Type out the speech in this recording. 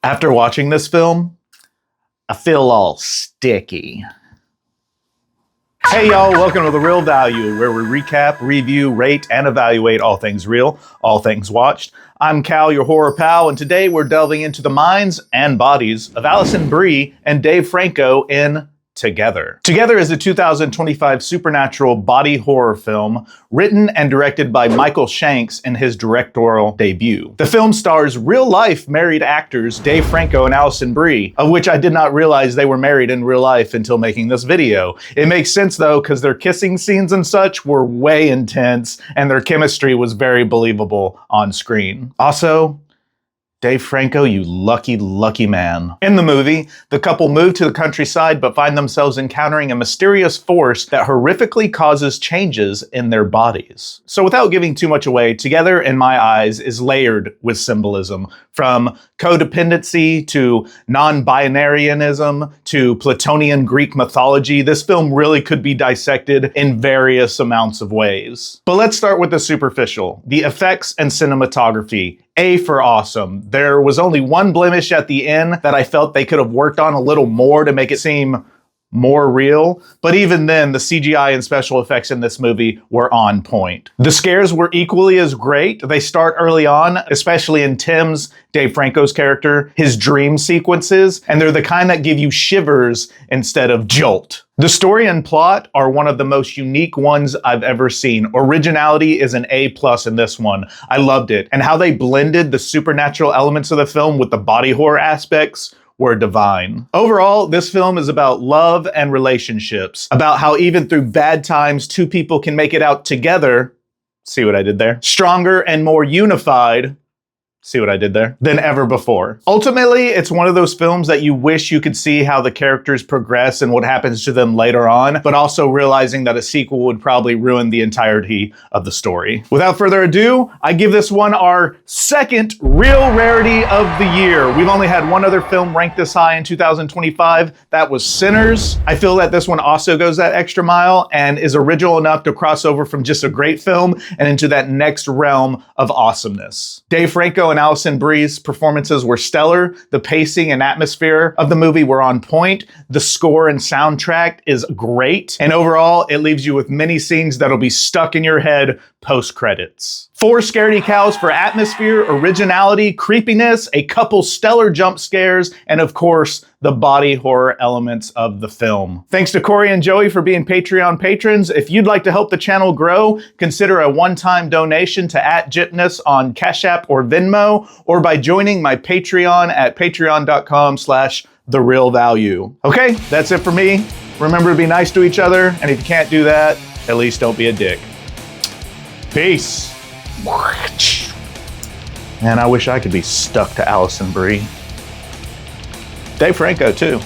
After watching this film, I feel all sticky. Hey y'all, welcome to The Real Value, where we recap, review, rate, and evaluate all things real, all things watched. I'm Cal, your horror pal, and today we're delving into the minds and bodies of Alison Brie and Dave Franco in Together. Together is a 2025 supernatural body horror film written and directed by Michael Shanks in his directorial debut. The film stars real-life married actors Dave Franco and Alison Brie, of which I did not realize they were married in real life until making this video. It makes sense though, because their kissing scenes and such were way intense, and their chemistry was very believable on screen. Also, Dave Franco, you lucky, lucky man. In the movie, the couple move to the countryside but find themselves encountering a mysterious force that horrifically causes changes in their bodies. So without giving too much away, Together, in my eyes, is layered with symbolism. From codependency to non-binarianism to Platonian Greek mythology, this film really could be dissected in various amounts of ways. But let's start with the superficial, the effects and cinematography. A for awesome. There was only one blemish at the end that I felt they could have worked on a little more to make it seem more real, but even then, the CGI and special effects in this movie were on point. The scares were equally as great. They start early on, especially in Tim's, Dave Franco's character, his dream sequences, and they're the kind that give you shivers instead of jolt. The story and plot are one of the most unique ones I've ever seen. Originality is an A+ in this one. I loved it. And how they blended the supernatural elements of the film with the body horror aspects were divine. Overall, this film is about love and relationships, about how even through bad times, two people can make it out together, see what I did there, stronger and more unified, see what I did there, than ever before. Ultimately, it's one of those films that you wish you could see how the characters progress and what happens to them later on, but also realizing that a sequel would probably ruin the entirety of the story. Without further ado, I give this one our second real rarity of the year. We've only had one other film ranked this high in 2025. That was Sinners. I feel that this one also goes that extra mile and is original enough to cross over from just a great film and into that next realm of awesomeness. Dave Franco and Alison Brie's performances were stellar. The pacing and atmosphere of the movie were on point. The score and soundtrack is great. And overall, it leaves you with many scenes that'll be stuck in your head post-credits. 4 Scaredy Cals for atmosphere, originality, creepiness, a couple stellar jump scares, and of course, the body horror elements of the film. Thanks to Corey and Joey for being Patreon patrons. If you'd like to help the channel grow, consider a one-time donation to @Jipness on Cash App or Venmo, or by joining my Patreon at patreon.com/therealvalue. Okay, that's it for me. Remember to be nice to each other, and if you can't do that, at least don't be a dick. Peace. Man, I wish I could be stuck to Alison Brie. Dave Franco, too.